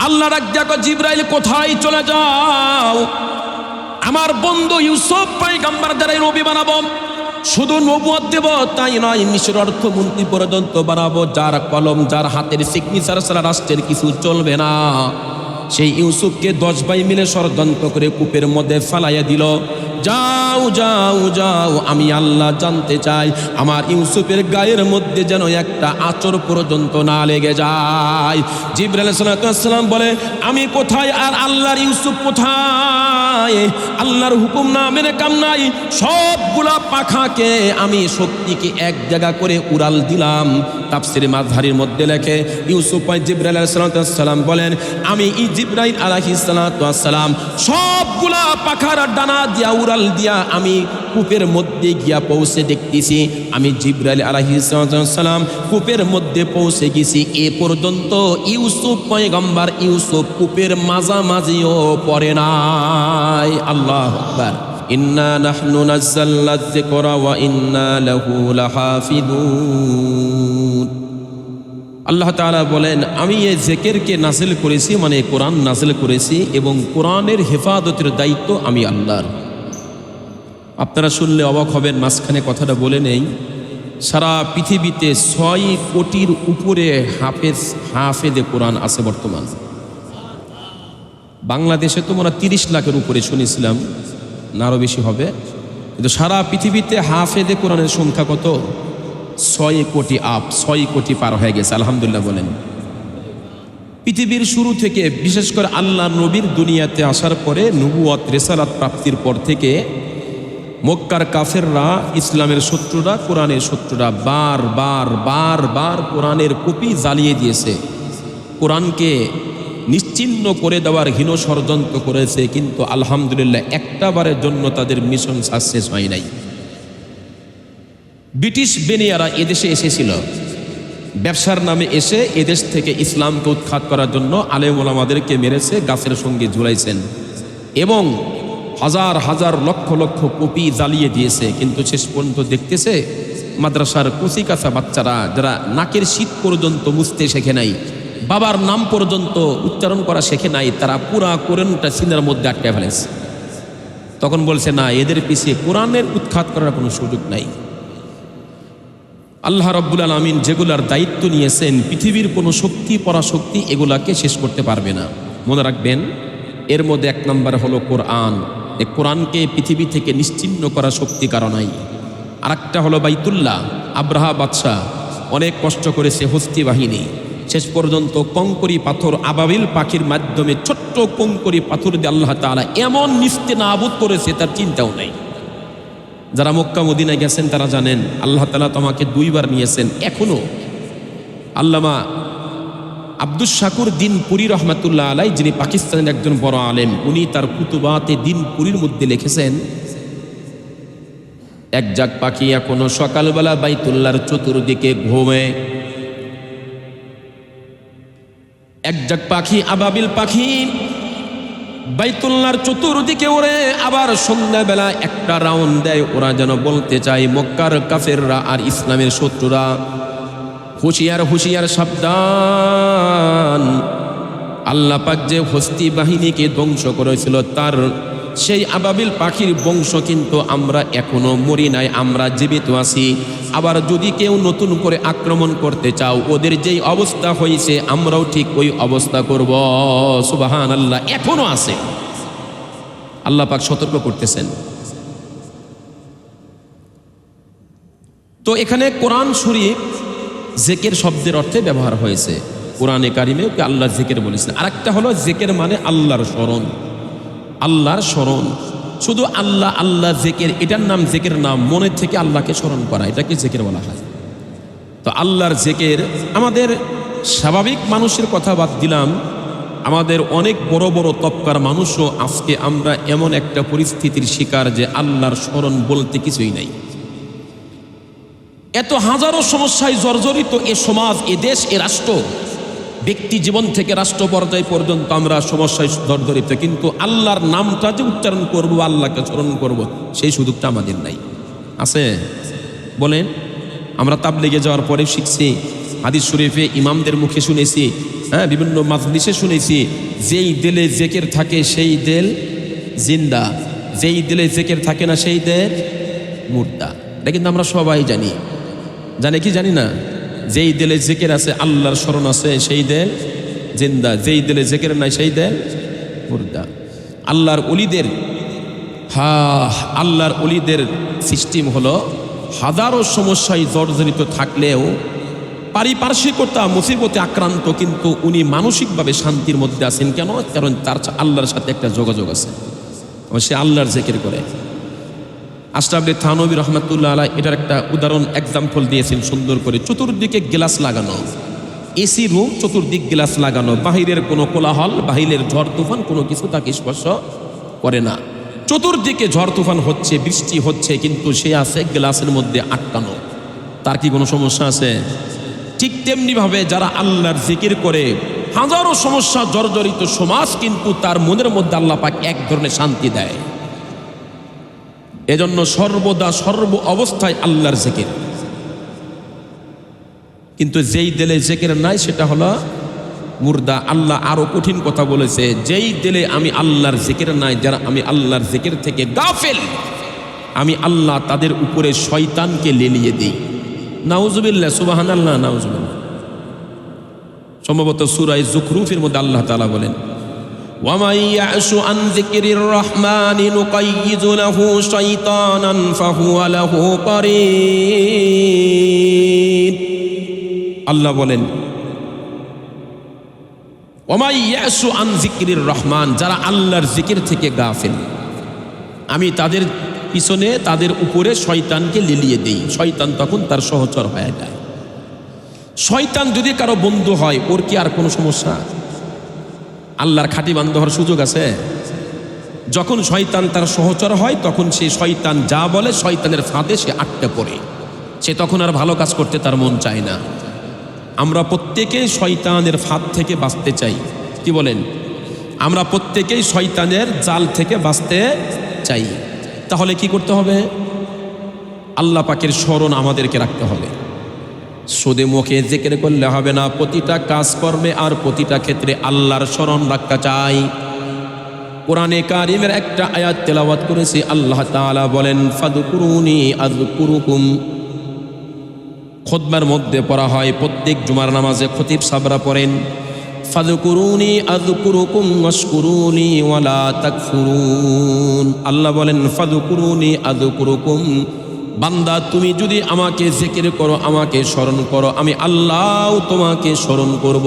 আল্লাহ ডাক দেখো, জিবরাইল কোথায় চলে যাও? আমার বন্ধু ইউসুফ পয়গম্বর দ্বারাই নবী বানাবো, শুধু নবুয়ত দেব তাই নয়, মিশর অর্থমন্ত্রী পর্যন্ত বানাবো, যার কলম যার হাতের সিগনেচার ছাড়া রাষ্ট্রের কিছু চলবে না। সেই ইউসুফকে 10 ভাই মিলে ষড়যন্ত্র করে কূপের মধ্যে ফালাইয়া দিল। যাও যাও যাও, আমি আল্লাহ জানতে চাই আমার ইউসুফের গায়ের মধ্যে যেন একটা আঁচড় পর্যন্ত না লেগে যায়। জিবরাইল আলাইহিস সালাম বলে, আমি কোথায় আর আল্লাহর ইউসুফ কোথায়? আল্লাহর হুকুম না মেনে কাম নাই। সবগুলা পাখাকে আমি শক্তিকে এক জায়গা করে উড়াল দিলাম। তাফসীরে মাযহারির মধ্যে লেখে, ইউসুফ জিবরাইল আলাইহিস সালাম বলেন, আমি জিবরাইল আলাইহিস সালাম সবগুলা পাখার ডানা দিয়া উড়াল দিয়া আমি কূপের মধ্যে গিয়া পৌঁছে দেখতেছি, আমি জিবরাইল আলাইহিস সালাম কূপের মধ্যে পৌঁছে গেছি। এ পর্যন্ত ইউসুফ পয়গম্বর ইউসুফ কূপের মাঝামাঝিও পড়ে নাই। আল্লাহু আকবার। ইন্না নাহনু নাযালনা যিকরা ওয়া ইন্না লাহু লাহাফিজুন। আল্লাহ তাআলা বলেন, আমি এই জিকিরকে নাযিল করেছি, মানে কোরআন নাযিল করেছি, এবং কোরআনের হেফাজতের দায়িত্ব আমি আল্লাহর। আপনারা শুনলে অবাক হবেন, মাঝখানে কথাটা বলে নেই, সারা পৃথিবীতে 6 কোটির উপরে হাফেজে কোরআন আছে বর্তমান। বাংলাদেশে তো মনে হয় 30 লাখের উপরে শুনেছিলাম, না আরও বেশি হবে, কিন্তু সারা পৃথিবীতে হাফেজে কোরআনের সংখ্যা কত? 6 কোটি 6 কোটি পার হয়ে গেছে। আলহামদুলিল্লাহ বলেন। পৃথিবীর শুরু থেকে, বিশেষ করে আল্লাহ নবীর দুনিয়াতে আসার পরে, নবুয়ত রিসালাত প্রাপ্তির পর থেকে মক্কার কাফেররা, ইসলামের শত্রুরা, কোরআনের শত্রুরা বার বার বার বার কোরআনের কপি জ্বালিয়ে দিয়েছে, কোরআনকে নিশ্চিহ্ন করে দেওয়ার হীন ষড়যন্ত্র করেছে, কিন্তু আলহামদুলিল্লাহ একটা বারের জন্য তাদের মিশন সাকসেস হয় নাই। ব্রিটিশ বেনিয়ারা এদেশে এসেছিল, ব্যবসার নামে এসে এদেশ থেকে ইসলামকে উৎখাত করার জন্য আলেম ওলামাদেরকে মেরেছে, গাছের সঙ্গে ঝুলাইছেন, এবং হাজার হাজার লক্ষ লক্ষ কপি জ্বালিয়ে দিয়েছে। কিন্তু শেষ পর্যন্ত দেখতেছে মাদ্রাসার কচি কাঁচা বাচ্চারা, যারা নাকের শীত পর্যন্ত মুছতে শেখে নাই, বাবার নাম পর্যন্ত উচ্চারণ করা শেখে নাই, তারা পুরা কোরআনটা সিনার মধ্যে আটকে ফেলেছে। তখন বলছে, না, এদের পিছিয়ে কোরআনের উৎখাত করার কোনো সুযোগ নাই। আল্লাহ রাব্বুল আলামিন যেগুলার দায়িত্ব নিয়েছেন, পৃথিবীর কোনো শক্তি পরাশক্তি এগুলাকে শেষ করতে পারবে না। মনে রাখবেন, এর মধ্যে 1 নম্বর হলো কোরআন। এই কোরআনকে পৃথিবী থেকে নিশ্চিহ্ন করা শক্তি কারো নাই। আর একটা হলো বাইতুল্লাহ। আব্রাহা বাদশাহ অনেক কষ্ট করেছে, হস্তি বাহিনী, শেষ পর্যন্ত কঙ্করি পাথর, আবাবিল পাখির মাধ্যমে ছোট্ট কঙ্করি পাথর দিয়ে আল্লাহ তাআলা এমন নিস্তে নাবুদ করেছে, তার চিন্তাও নাই। যারা মক্কা মদিনায় গেছেন তারা জানেন, আল্লাহ তাআলা তোমাকে 2 বার নিয়েছেন। এখনো আল্লামা আব্দুস শাকুর দিনপুরি রহমাতুল্লাহ আলাই, যিনি পাকিস্তানের একজন বড় আলেম, উনি তার কুতুবাতে দিনপুরির মধ্যে লিখেছেন, এক জাক পাখি এখনো সকালবেলা বাইতুল্লাহর চতুর্দিকে ঘুমে, এক জাক পাখি আবাবিল পাখি বাইতুল্লাহর চতুর্দিকে ওড়ে, আবার সন্ধ্যাবেলা একটা রাউন্ড দেয়। ওরা যেন বলতে চায়, মক্কার কাফেররা আর ইসলামের শত্রুরা, হুঁশিয়ার হুঁশিয়ার, সাবধান, আল্লাহ পাক যে হস্তি বাহিনীকে ধ্বংস করেছিল, তার সেই আবাবিল পাখির বংশ কিন্তু আমরা এখনো মরি নাই, আমরা জীবিত আছি। আবার যদি কেউ নতুন করে আক্রমণ করতে চাও, ওদের যেই অবস্থা হয়েছে আমরাও ঠিক ওই অবস্থা করব। সুবহানাল্লাহ, এখনো আছে। আল্লাহ পাক সতর্ক করতেছেন। তো এখানে কোরআন শরীফ জিকির শব্দের অর্থে ব্যবহার হয়েছে, কোরআনে কারিমে আল্লাহর জিকির বলেছেন। আরেকটা হলো জিকির মানে আল্লাহর স্মরণ, আল্লাহর স্মরণ, শুধু আল্লাহ আল্লাহ জিকির, এটার নাম জিকির নাম, মনে থেকে আল্লাহকে স্মরণ করা, এটাকে জিকির বলা হয়। তো আল্লাহর জিকির, আমাদের স্বাভাবিক মানুষের কথা বাদ দিলাম, আমাদের অনেক বড় বড় তবকার মানুষও আজকে আমরা এমন একটা পরিস্থিতির শিকার যে আল্লাহর স্মরণ বলতে কিছুই নাই। এত হাজারো সমস্যায় জর্জরিত এ সমাজ, এ দেশ, এ রাষ্ট্র, ব্যক্তি জীবন থেকে রাষ্ট্র পর্যায় পর্যন্ত আমরা সমস্যায় জর্জরিত, কিন্তু আল্লাহর নামটা যে উচ্চারণ করব, আল্লাহকে স্মরণ করব, সেই সুযোগটা আমাদের নাই। আছে বলেন? আমরা তাবলীগে যাওয়ার পরে শিখছি, হাদিস শরীফে ইমামদের মুখে শুনেছি, হ্যাঁ, বিভিন্ন মাজলিসে শুনেছি, যেই দিলে জিকির থাকে সেই দিল জিন্দা, যেই দিলে জিকির থাকে না সেই দিল মুর্দা। এটা কিন্তু আমরা সবাই জানি, জানি কি জানি না? যেই দিলে জিকির আছে, আল্লাহর স্মরণ আছে, সেই দিল জিন্দা, যেই দিলে জিকির নাই সেই দিল মুর্দা। আল্লাহর ওলিদের আল্লাহর ওলিদের সিস্টেম হলো হাজারো সমস্যায় জর্জরিত থাকলেও, পারিপার্শ্বিকতা মুসিবতে আক্রান্ত, কিন্তু উনি মানসিকভাবে শান্তির মধ্যে আছেন। কেন? কারণ তার আল্লাহর সাথে একটা যোগাযোগ আছে, সে আল্লাহর জিকির করে। আশরাফ আলী থানভী রহমাতুল্লাহ আলাইহি এটার একটা উদাহরণ এক্সাম্পল দিয়েছেন সুন্দর করে। চতুর্দিকে গ্লাস লাগানো, এসি রুম, চতুর্দিক গ্লাস লাগানো, বাহিরের কোনো কোলাহল, বাহিরের ঝড় তুফান কোনো কিছু তাকে স্পর্শ করে না। চতুর্দিকে ঝড় তুফান হচ্ছে, বৃষ্টি হচ্ছে, কিন্তু সে আছে গ্লাসের মধ্যে আটকানো। তার কি কোনো সমস্যা আছে? ঠিক তেমনিভাবে যারা আল্লাহর জিকির করে, হাজারো সমস্যা জর্জরিত সমাজ, কিন্তু তার মনের মধ্যে আল্লাহ পাক এক ধরনের শান্তি দেয়। এজন্য সর্বদা সর্ব অবস্থায় আল্লাহর জিকির। কিন্তু যেই দিলে জিকির নাই সেটা হলো মুর্দা। আল্লাহ আরো কঠিন কথা বলেছে, যেই দিলে আমি আল্লাহর জিকির নাই, যারা আমি আল্লাহর জিকির থেকে গাফেল, আমি আল্লাহ তাদের উপরে শয়তানকে লেলিয়ে দিই। নাউজুবিল্লাহ, সুবহানাল্লাহ, নাউজুবিল্লাহ। সম্ভবত সূরা যুখরুফের মধ্যে আল্লাহ তাআলা বলেন, ওয়ামান ইয়াশু আন যিকরির রহমানি নুকাইয়িযু লাহু শাইতানান ফাহুয়া লাহু কারিন। আল্লাহ বলেন, ওয়ামান ইয়াশু আন যিকরির রহমান, যারা আল্লাহর জিকির থেকে গাফিল, আমি তাদের পিছনে, তাদের উপরে শয়তানকে লেলিয়ে দেই। শয়তান তখন তার সহচর হয়ে যায়। শয়তান যদি কারো বন্ধু হয়, ওর কি আর কোনো সমস্যা? আল্লাহর খাঁটি বান্দা হওয়ার সুযোগ আছে? যখন শয়তান তার সহচর হয়, তখন সে শয়তান যা বলে, শয়তানের ফাঁদে সে আটকে পড়ে, সে তখন আর ভালো কাজ করতে তার মন চায় না। আমরা প্রত্যেকেই শয়তানের ফাঁদ থেকে বাঁচতে চাই, কি বলেন? আমরা প্রত্যেকেই শয়তানের জাল থেকে বাঁচতে চাই। তাহলে কি করতে হবে? আল্লাহ পাকের স্মরণ আমাদেরকে রাখতে হবে। শুধু মুখে জিকির করলে হবে না, প্রতিটা কাজকর্মে আর প্রতিটা ক্ষেত্রে আল্লাহর স্মরণ রাখতে চাই। কোরআনে কারিমের একটা আয়াত তেলাওয়াত করেছি, আল্লাহ তাআলা বলেন, ফাযকুরুনি আযকুরুকুম। খুতবার মধ্যে পড়া হয়, প্রত্যেক জুমার নামাজে খতিব সাহেবরা পড়েন, ফাযকুরুনি আযকুরুকুম ওয়াশকুরুনি ওয়ালা তাকফুরুন। আল্লাহ বলেন, ফাযকুরুনি আযকুরুকুম, বান্দা তুমি যদি আমাকে জিকির করো, আমাকে স্মরণ করো, আমি আল্লাহ তোমাকে স্মরণ করব।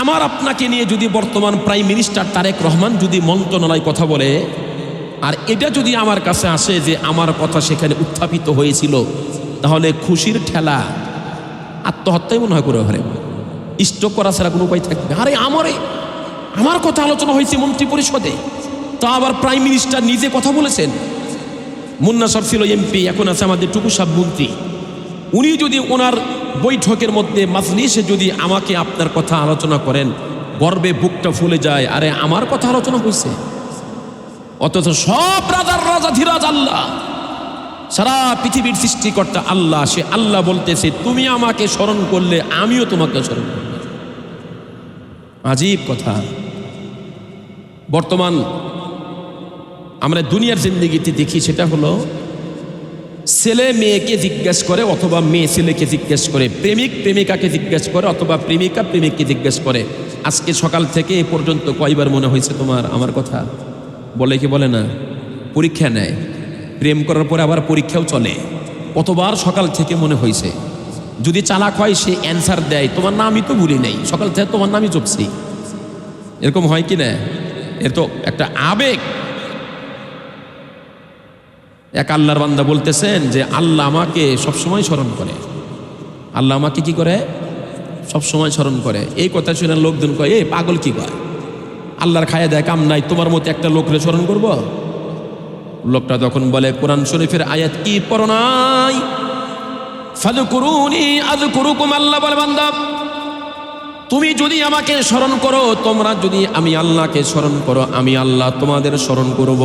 আমার আপনাকে নিয়ে যদি বর্তমান প্রাইম মিনিস্টার তারেক রহমান যদি মন্ত্রণালয় কথা বলে, আর এটা যদি আমার কাছে আসে যে আমার কথা সেখানে উত্থাপিত হয়েছিল, তাহলে খুশির ঠেলা আত্মহত্যাই মনে হয় করে ঘরে, স্ট্রোক করা ছাড়া কোনো উপায় থাকবে। আরে আমার কথা আলোচনা হয়েছে মন্ত্রী পরিষদে, তা আবার প্রাইম মিনিস্টার নিজে কথা বলেছেন। মুন্না সাহেব ছিল এমপি, এখন আছে আমাদের টুকু সাহেব মন্ত্রী। উনি যদি ওনার বৈঠকের মধ্যে মাজলিসে যদি আমাকে আপনার কথা আলোচনা করেন, গর্বে বুকটা ফুলে যায়। আরে আমার কথা আলোচনা হয়েছে, অথচ সব রাজার রাজা ধীরাজ আল্লাহ, সারা পৃথিবীর সৃষ্টিকর্তা আল্লাহ, সে আল্লাহ বলতেছে তুমি আমাকে স্মরণ করলে আমিও তোমাকে স্মরণ করব। আজীব কথা। বর্তমান আমরা দুনিয়ার জিন্দেগিতে দেখি, সেটা হলো ছেলে মেয়েকে জিজ্ঞেস করে, অথবা মেয়ে ছেলেকে জিজ্ঞেস করে, প্রেমিক প্রেমিকাকে জিজ্ঞেস করে, অথবা প্রেমিকা প্রেমিককে জিজ্ঞেস করে, আজকে সকাল থেকে এ পর্যন্ত কয়বার মনে হয়েছে তোমার আমার কথা? বলে কি বলে না? পরীক্ষা নেয়, প্রেম করার পরে আবার পরীক্ষাও চলে, কতবার সকাল থেকে মনে হয়েছে। যদি চালাক হয় সে অ্যান্সার দেয়, তোমার নামই তো ভুলি নেই, সকাল থেকে তোমার নামই জপছি। এরকম হয় কি না? এর তো একটা আবেগ। এক আল্লাহর বান্দা বলতেছেন যে আল্লাহ আমাকে সবসময় স্মরণ করে, আল্লাহ আমাকে কি করে? সবসময় স্মরণ করে। এই কথা শুনে লোকজন কয়, এই পাগল কি কয়, আল্লাহর খায়া দেয় কাম নাই, তোমার মতো একটা লোকরে স্মরণ করব? লোকটা তখন বলে, কোরআন শরীফের আয়াত কি পড়ো নাই? ফাযকুরুনি আযকুরুকুম। আল্লাহ বলে, বান্দা তুমি যদি আমাকে স্মরণ করো, তোমরা যদি আমি আল্লাহকে স্মরণ করো, আমি আল্লাহ তোমাদের স্মরণ করব।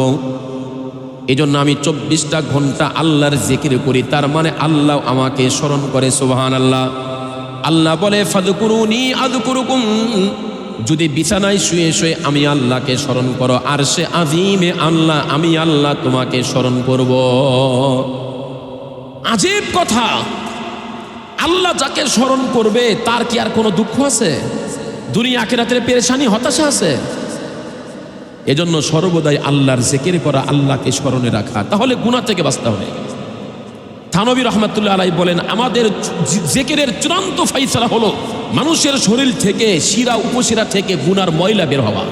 এই জন্য আমি 24টা ঘন্টা আল্লাহর জিকির করি, তার মানে আল্লাহ আমাকে স্মরণ করে। সুবহানাল্লাহ। আল্লাহ বলে ফাযকুরুনি আযকুরুকুম, যদি বিছানায় শুয়ে শুয়ে আমি আল্লাহকে স্মরণ করো, আরশে আযীমে আল্লাহ আমি আল্লাহ তোমাকে স্মরণ করব। আজীব কথা, আল্লাহ যাকে স্মরণ করবে তার কি আর কোনো দুঃখ আছে? দুনিয়া আখিরাতের পেরেশানি হতাশা আছে? এজন্য সর্বদাই আল্লাহর জিকির করা, আল্লাহকে স্মরণে রাখা, তাহলে গুনাহ থেকে বাঁচতে হবে। থানবী রহমাতুল্লাহ আলাইহি বলেন, আমাদের জিকিরের চূড়ান্ত ফাইসালা হলো মানুষের শরীর থেকে, শিরা উপশিরা থেকে গুনার ময়লা বের হওয়া।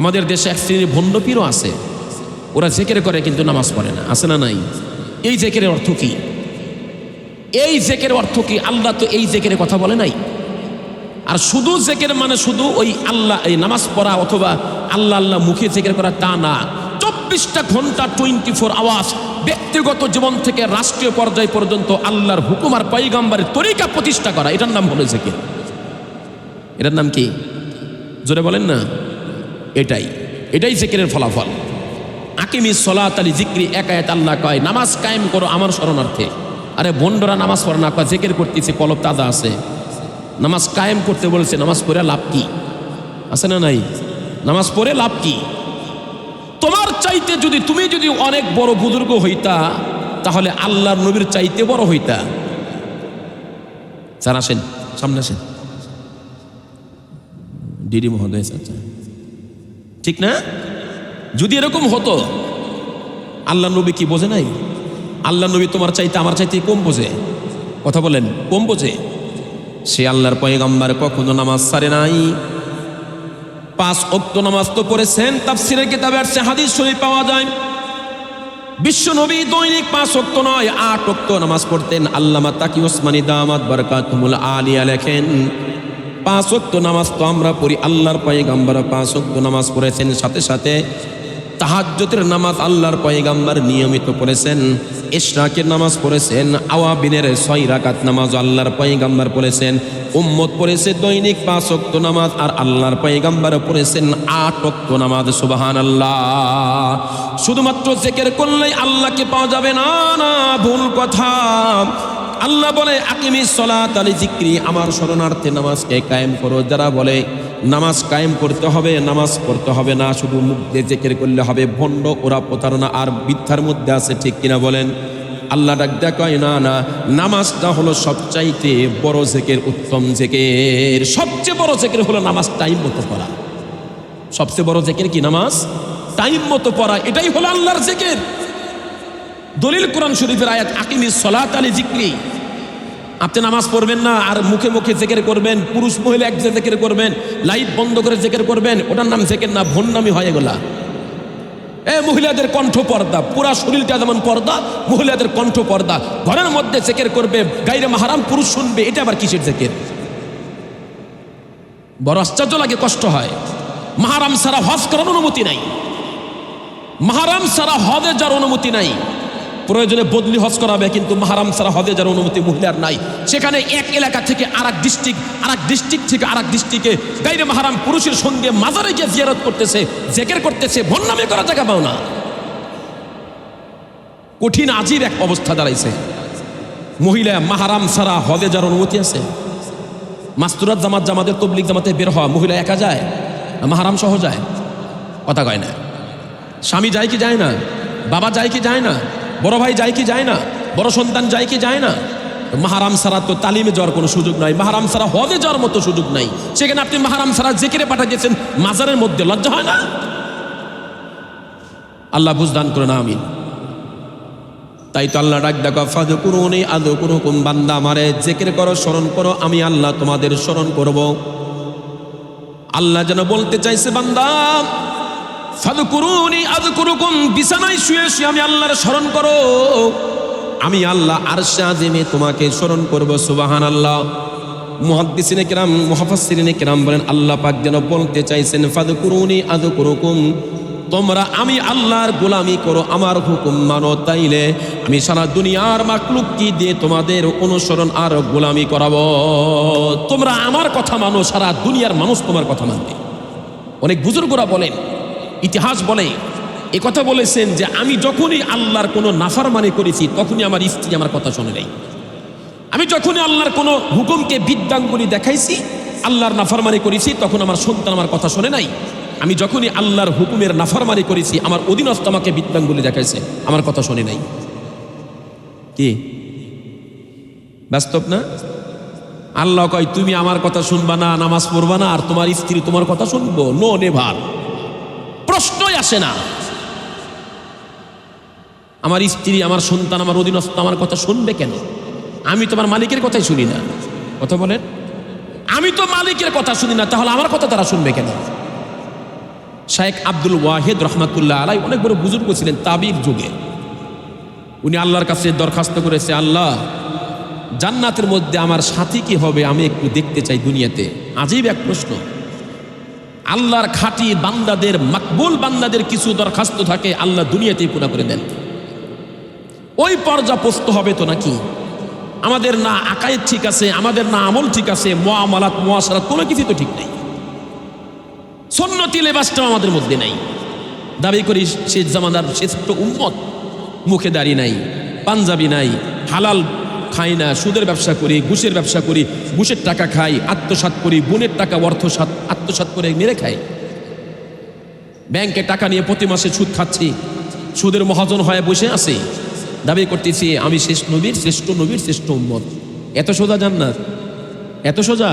আমাদের দেশে এক শ্রেণীর ভণ্ড পীরও আছে, ওরা জিকির করে কিন্তু নামাজ পড়ে না, আছে না নাই? এই জিকিরের অর্থ কি? এই জিকিরের অর্থ কি? আল্লাহ তো এই জিকিরের কথা বলে নাই। আর শুধু জিকির মানে শুধু ওই আল্লাহ, এই নামাজ পড়া অথবা আল্লাহ আল্লাহ মুখে জিকির করা তা না। 24টা ঘন্টা 24 আওয়াজ ব্যক্তিগত জীবন থেকে রাষ্ট্রীয় পর্যায় পর্যন্ত আল্লাহর হুকুম আর পয়গম্বরের তরিকা প্রতিষ্ঠা করা, এটার নাম হলো জিকির। এটার নাম কি? জোরে বলেন না। এটাই জিকিরের ফলাফল। আকিমিস সলাত আলি যিকরি, এক আয়াত আল্লাহ কয় নামাজ কায়েম করো আমার শরণার্থে। আরে বন্ডরা নামাজ পড়ে না, কয় জিকির করতেছে, কলব তাজা আছে। নামাজ কায়েম করতে বলেছে, নামাজ পড়ে লাভ কি? আছে না নাই? নামাজ পড়ে লাভ কি? তোমার চাইতে তুমি যদি অনেক বড় বুজুর্গ হইতা, তাহলে আল্লাহর নবীর চাইতে বড় হইতা। স্যার আসেন, সামনে আসেন। ডিডি মহোদয়, আচ্ছা ঠিক না? যদি এরকম হতো, আল্লাহ নবী কি বোঝে নাই? আল্লাহ নবী তোমার চাইতে আমার চাইতে কম বোঝে? কথা বলেন, কম বোঝে? সে আল্লাহর পয়গম্বর কখনো নামাজ ছাড়ে নাই। 5 ওয়াক্ত নামাজ তো পড়েছেন, তাফসীরের কিতাবে আসছে, হাদিস শরীফ পাওয়া যায়। বিশ্ব নবী দৈনিক 5 ওয়াক্ত নয় 8 ওয়াক্ত নামাজ পড়তেন। আল্লামা তাকি ওসমানী দামাত বারাকাতুহুল আলিয়া লেখেন, 5 ওয়াক্ত নামাজ তো আমরা পড়ি, আল্লাহর পয়গম্বর 5 ওয়াক্ত নামাজ পড়েছেন। সাথে সাথে তাহাজ্জুদের নামাজ আল্লাহর পয়গম্বর নিয়মিত পড়েছেন। ইশরাকের নামাজ পড়েছেন, আওয়াবিনের 6 রাকাত নামাজ আল্লাহর পয়গম্বর পড়েছেন। উম্মত পড়েছে দৈনিক 5 ওয়াক্ত নামাজ, আর আল্লাহর পয়গম্বর পড়েছেন 8 ওয়াক্ত নামাজ। সুবহানাল্লাহ। শুধুমাত্র জিকির করলেই আল্লাহকে পাওয়া যাবে না, না, ভুল কথা। আল্লাহ বলে আকিমিস সলাত আলি যিকরি, আমার শরণার্থে নামাজকে কায়েম করো। যারা বলে নামাজ কায়েম করতে হবে, নামাজ পড়তে হবে না, শুধু মুখ দিয়ে জিকির করলে হবে, ভণ্ড, ওরা প্রতারণা আর মিথ্যার মধ্যে আছে, ঠিক কিনা বলেন? আল্লাহ ডাক দেয়া কয়, না না, নামাজটা হলো সবচাইতে বড় জিকির, উত্তম জিকির। সবচেয়ে বড় জিকির হলো নামাজ টাইম মতো পড়া। সবচেয়ে বড় জিকির কি? নামাজ টাইম মতো পড়া। এটাই হলো আল্লাহর জিকির। দলিল কোরআন শরীফের আয়াত, আকিমিস সলাত আলি যিকরি। আপনি নামাজ পড়বেন না আর মুখে মুখে জিকির করবেন, পুরুষ মহিলা এক জিকির করবেন, লাইট বন্ধ করে জিকির করবেন, ওটার নাম জিকির না, ভণ্ডামি হয় এগুলা। মহিলাদের কণ্ঠ পর্দা, পুরা শরীরটা যেমন পর্দা, মহিলাদের কণ্ঠ পর্দা। ঘরের মধ্যে জিকির করবে, গায়রে মাহরাম পুরুষ শুনবে, এটা আবার কিসের জিকির? বড় আশ্চর্য লাগে, কষ্ট হয়। মাহরাম ছাড়া হজ করার অনুমতি নাই। মাহরাম ছাড়া হজে যার অনুমতি নাই। প্রয়োজনে বদলি হজ করাবে, কিন্তু মাহরাম ছাড়া হজে যার অনুমতি মহিলার নাই। সেখানে এক এলাকা থেকে আরেক ডিস্ট্রিক্ট, আরেক ডিস্ট্রিক্ট থেকে আরেক ডিস্ট্রিক্টে গায়রে মাহরাম পুরুষের সঙ্গে মাজারে গিয়ে জিয়ারত করতেছে, জিকির করতেছে, ভণ্ডামি করা জায়গা পাও না। কঠিন আজীব এক অবস্থা দাঁড়াইছে। মহিলা মাহরাম ছাড়া হজে যার অনুমতি আছে? মাস্তুরাত জামাত, জামাতের তবলিগ জামাতে বের হওয়া মহিলা একা যায়, মাহরাম সহ যায়? কথা কয় না। স্বামী যায় কি যায় না? বাবা যায় কি যায় না? বড় ভাই যায় কি যায় না? বড় সন্তান যায় কি যায় না? মাহরাম ছাড়া তো তালিমে যাওয়ার কোনো সুযোগ নাই, মাহরাম ছাড়া হজে যাওয়ার মতো সুযোগ নাই। সেখানে আপনি মাহরাম ছাড়া জিকিরে পাঠা দিয়েছেন মাজারের মধ্যে, লজ্জা হয় না? আল্লাহ বুঝদান করে না, আমিন। তাই তো আল্লাহ ডাক দেখো, ফাযকুরুনি আযকুরুকুম, বান্দা আমারে জিকির করো, স্মরণ করো, আমি আল্লাহ তোমাদের স্মরণ করব। আল্লাহ যেন বলতে চাইছে, বান্দা ফাযকুরুনি আযকুরুকুম, বিছানায় শুয়ে শুয়ে আমি আল্লাহর স্মরণ করো, আমি আল্লাহ আরশে আজিমে তোমাকে স্মরণ করব। সুবহানাল্লাহ। মুহাদ্দিসিনে কিরাম, মুফাসসিরিনে কিরাম বলেন, আল্লাহ পাক যেন বলতে চাইছেন, ফাযকুরুনি আযকুরুকুম, তোমরা আমি আল্লাহর গোলামি করো, আমার হুকুম মানো, তাইলে আমি সারা দুনিয়ার মাখলুক কি দিয়ে তোমাদের অনুসরণ আর গোলামি করাবো। তোমরা আমার কথা মানো, সারা দুনিয়ার মানুষ তোমার কথা মানবে। অনেক বুজুর্গরা বলেন, ইতিহাস বলে, এ কথা বলেছেন যে আমি যখনই আল্লাহর কোনো নাফরমানি করেছি, তখনই আমার স্ত্রী আমার কথা শোনে নাই। আমি যখনই আল্লাহর কোনো হুকুমকে বিদ্যাঙ্গুলি দেখাইছি, আল্লাহর নাফরমানি করেছি, তখন আমার সন্তান আমার কথা শোনে নাই। আমি যখনই আল্লাহর হুকুমের নাফরমানি করেছি, আমার অধীনস্থ আমাকে বিদ্যাঙ্গুলি দেখাইছে, আমার কথা শোনে নাই। কি বাস্তব না? আল্লাহ কয় তুমি আমার কথা শুনবা না, নামাজ পড়বা না, আর তোমার স্ত্রী তোমার কথা শুনবো? নো নেভার, প্রশ্নই আসে না। আমার স্ত্রী, আমার সন্তান, আমার অধীনস্থ আমার কথা শুনবে কেন? আমি তোমার মালিকের কথাই শুনি না। কথা বলেন, আমি তো মালিকের কথা শুনি না, তাহলে আমার কথা তারা শুনবে কেন? শেখ আব্দুল ওয়াহিদ রহমাতুল্লাহ আলাই অনেক বড় বুজুর্গ ছিলেন তাবির যুগে। উনি আল্লাহর কাছে দরখাস্ত করেছে, আল্লাহ জান্নাতের মধ্যে আমার সাথী কি হবে আমি একটু দেখতে চাই দুনিয়াতে। আজীব এক প্রশ্ন। আল্লাহর খাঁটি বান্দাদের, মাকবুল বান্দাদের কিছু দরখাস্ত থাকে, আল্লাহ দুনিয়াতেই পুরা করে দেন। ওই পর্যাপ্ত হবে তো নাকি? আমাদের না আকায়েদ ঠিক আছে, আমাদের না আমল ঠিক আছে, মুআমালাত মুআশারাত কোনো কিছু তো ঠিক নাই। সুন্নতি লেবাসটাও আমাদের মধ্যে নাই। দাবি করি শেষ জামানার শ্রেষ্ঠ উম্মত, মুখে দাড়ি নাই, পাঞ্জাবি নাই, হালাল খাই না, সুদের ব্যবসা করি, ঘুষের ব্যবসা করি, ঘুষের টাকা খাই, আত্মসাৎ করি, বোনের টাকা অর্থ আত্মসাৎ করে মেরে খাই, ব্যাংকে টাকা নিয়ে প্রতি মাসে সুদ খাচ্ছি, সুদের মহাজন হয়ে বসে আছে, দাবি করতেছি আমি শেষ নবীর শ্রেষ্ঠ নবীর শ্রেষ্ঠ উম্মত। এত সোজা জান্নাত? এত সোজা?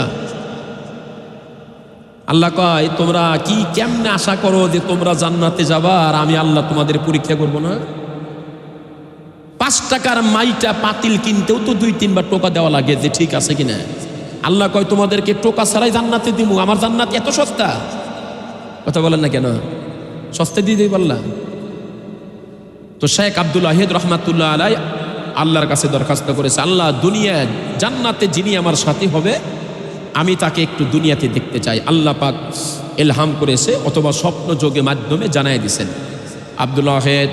আল্লাহ কয় তোমরা কি কেমনে আশা করো যে তোমরা জান্নাতে যাবা আর আমি আল্লাহ তোমাদের পরীক্ষা করব না? 5 টাকার মাইটা পাতিল কিনতেও তো 2-3 বার টোকা দেওয়া লাগে যে ঠিক আছে কিনা। আল্লাহ কয় তোমাদেরকে টোকা ছাড়াই জান্নাতে দিব। আমার জান্নাত এত সস্তা? কথা বলেন না কেন? সস্তা দিয়ে দিই বললাম তো। শেখ আব্দুল ওয়াহিদ রহমাতুল্লাহ আলাই আল্লাহর কাছে দরখাস্ত করেছে, আল্লাহ দুনিয়া জান্নাতে যিনি আমার সাথী হবে আমি তাকে একটু দুনিয়াতে দেখতে চাই। আল্লাহ পাক ইলহাম করেছে অথবা স্বপ্ন যোগের মাধ্যমে জানাই দিয়েছেন। আব্দুল ওয়াহিদ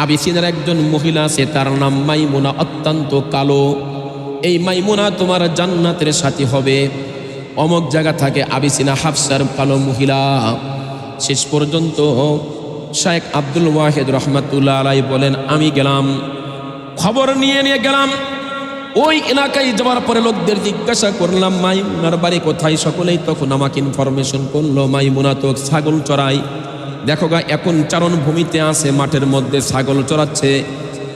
আবিসিনার একজন মহিলা আছে, তার নাম মাইমুনা, অত্যন্ত কালো। এই মাইমুনা তোমার জান্নাতের সাথী হবে। অমুক জায়গা থাকে আবিসিনা, হাফসার কালো মহিলা। শেষ পর্যন্ত শেখ আব্দুল ওয়াহিদ রহমাতুল্লাহ আলাই বলেন আমি গেলাম, খবর নিয়ে গেলাম ওই এলাকায়। যাওয়ার পরে লোকদের জিজ্ঞাসা করলাম মাইমুনার বাড়ি কোথায়, সকলেই তখন আমাকে ইনফরমেশন করলো মাইমুনা তো ছাগল চড়াই। দেখো গা এখন চারণ ভূমিতে আছে, মাঠের মধ্যে ছাগল চড়াচ্ছে।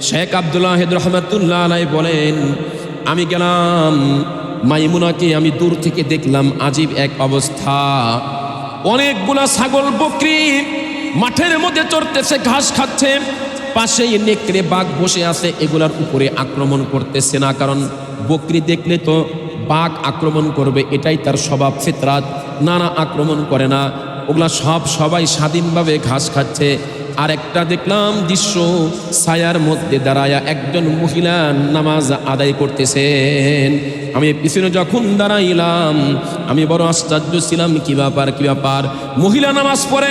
শেখ আব্দুল ওয়াহিদ রহমাতুল্লাহ আলাই বলেন আমি গেলাম, মাইমুনাকে আমি দূর থেকে দেখলাম, আজীব এক অবস্থা। অনেকগুলা ছাগল বকরি মাঠের মধ্যে চড়তেছে, ঘাস খাচ্ছে, পাশেই নেকড়ে বাঘ বসে আছে, এগুলার উপরে আক্রমণ করতেছে না, কারণ বকরি দেখলে তো বাঘ আক্রমণ করবে, এটাই তার স্বভাব ফিতরাত। না আক্রমণ করে না, ওগুলা সবাই স্বাধীনভাবে ঘাস খাচ্ছে। আর একটা দেখলাম দৃশ্য, ছায়ার মধ্যে দাঁড়ায়া একজন মহিলা নামাজ আদায় করতেছেন। আমি পিছনে যখন দাঁড়াইলাম আমি বড় আশ্চর্য ছিলাম, কি ব্যাপার মহিলা নামাজ পড়ে